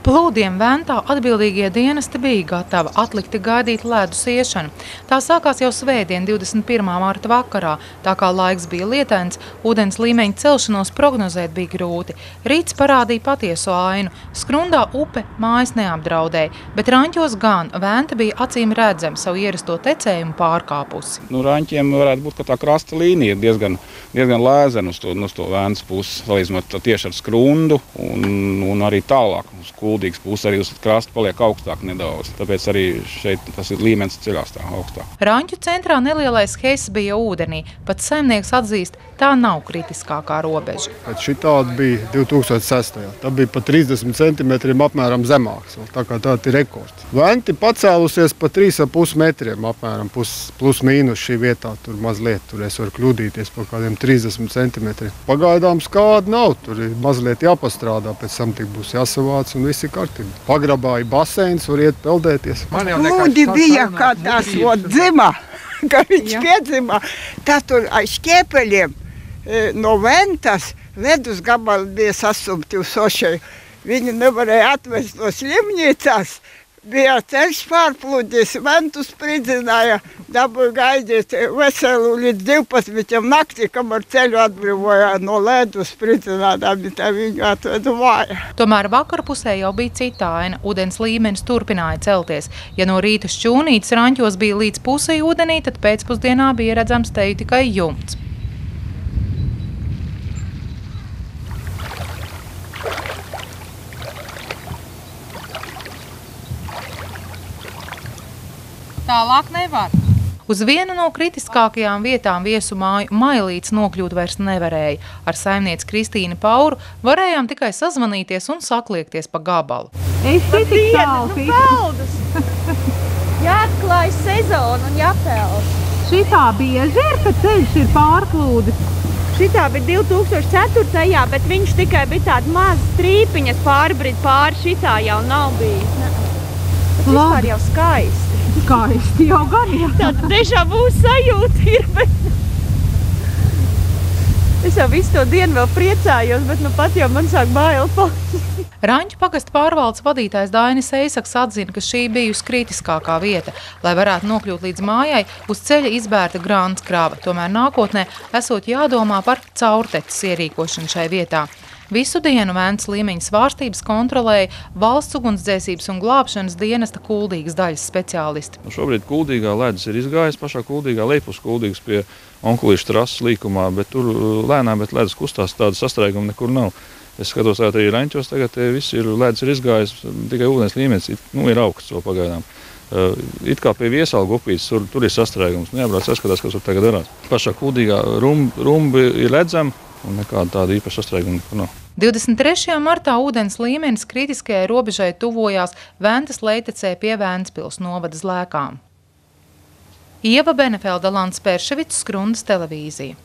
Plūdiem Ventā atbildīgie dienesti bija gatavi atlikti gaidīt ledus iešanu. Tā sākās jau svētdien 21. marta vakarā. Tā kā laiks bija lietains, ūdens līmeņa celšanos prognozēt bija grūti. Rīts parādīja patieso ainu. Skrundā upe mājas neapdraudēja, bet Raņķos gan Venta bija acīm redzama savu ierasto tecējumu pārkāpusi. Raņķiem varētu būt, ka tā krasta līnija ir diezgan lēzena uz to Ventas pusi, salīdzinot tieši ar Skrundu un arī tālāk. Uz Kuldīgas pusi arī uz krasta paliek augstāk nedaudz, tāpēc arī šeit tas līmenis ceļās tā augstāk. Raņķu centrā nelielais heiss bija ūdenī, pat saimnieks atzīst, tā nav kritiskākā robeža. Šitādi bija 2006. Tā bija pa 30 centimetriem apmēram zemāks, tā kā tā ir rekords. Venti pacēlusies pa 3,5 metriem apmēram, plus mīnus šī vietā, tur mazliet, tur es varu kļūdīties pa kādiem 30 centimetriem. Pagaidām skādi nav, tur ir mazliet jāpastrādā, pēc tam tik būs jāsavāc un viss ir kārtībā. Pagrabāja baseins, var iet peldēties. Plūdi bija, kā tas dzima, ka viņš piedzima, tā tur aiz šķiepeļiem no Ventas ledus gabali bija sasumti uz Sošeju. Viņi nevarēja atvest no slimnīcās. Bija ceļš pārplūdis, Ventu spridzināja, dabūja gaidīt veselu līdz 12 naktī, kamēr ceļu atbrīvoja no ledu spridzinādami, tā viņu atvedu māja. Tomēr vakarpusē jau bija cita aina. Ūdens līmenis turpināja celties. Ja no rīta šķūnītes Raņķos bija līdz pusei ūdenī, tad pēcpusdienā bija redzams teju tikai jumts. Tālāk nevar. Uz vienu no kritiskākajām vietām viesu māju Mailīts nokļūt vairs nevarēja. Ar saimnieci Kristīnu Pauru varējām tikai sazvanīties un sakliekties pa gabalu. Es tik tālu peldus. Jāatklāj sezonu un jāpeld. Šitā bieži ir, ka ceļš ir pārplūdis? Šitā bija 2004. Bet viņš tikai bija tāda maza strīpiņas pāri šitā jau nav bijis. Tas vispār jau skaisti. Skaisti jau gan, jā. Tāda tiešām mūsu sajūta ir, bet es jau visu to dienu vēl priecājos, bet nu pat jau man sāk bail palikt. Raņķu pagasta pārvaldes vadītājs Dainis Eisaks atzina, ka šī bijusi kritiskākā vieta. Lai varētu nokļūt līdz mājai, uz ceļa izbērta grānskrāva. Tomēr nākotnē esot jādomā par caurteces ierīkošanu šai vietā. Visu dienu Ventas līmeņa svārstības kontrolēja valsts ugunsdzēsības un glābšanas dienesta Kuldīgas daļas speciālisti. Šobrīd Kuldīgā ledus ir izgājis, pašā Kuldīgā lejpus Kuldīgas pie Onkulīšu trases līkumā, bet tur lēnām, bet ledus kustās, tāda sastrēguma nekur nav. Es skatos arī Raņķos, tagad viss ir ledus ir izgājis, tikai ūdens līmenis ir augsts vēl pagaidām. It kā pie Viesalgu upītes, tur ir sastrēgums, jābrauc saskatās, kas tur tagad darās. Pašā Kuldīgā rumbi ir redzama un nekāda tāda īpaša sastrēguma nekur nav. 23. martā ūdens līmenis kritiskajai robežai tuvojās Ventas lejtecē pie Ventspils novada Zlēkām. Ieva Benefelda, Lants Perševics, Skrundas televīzija.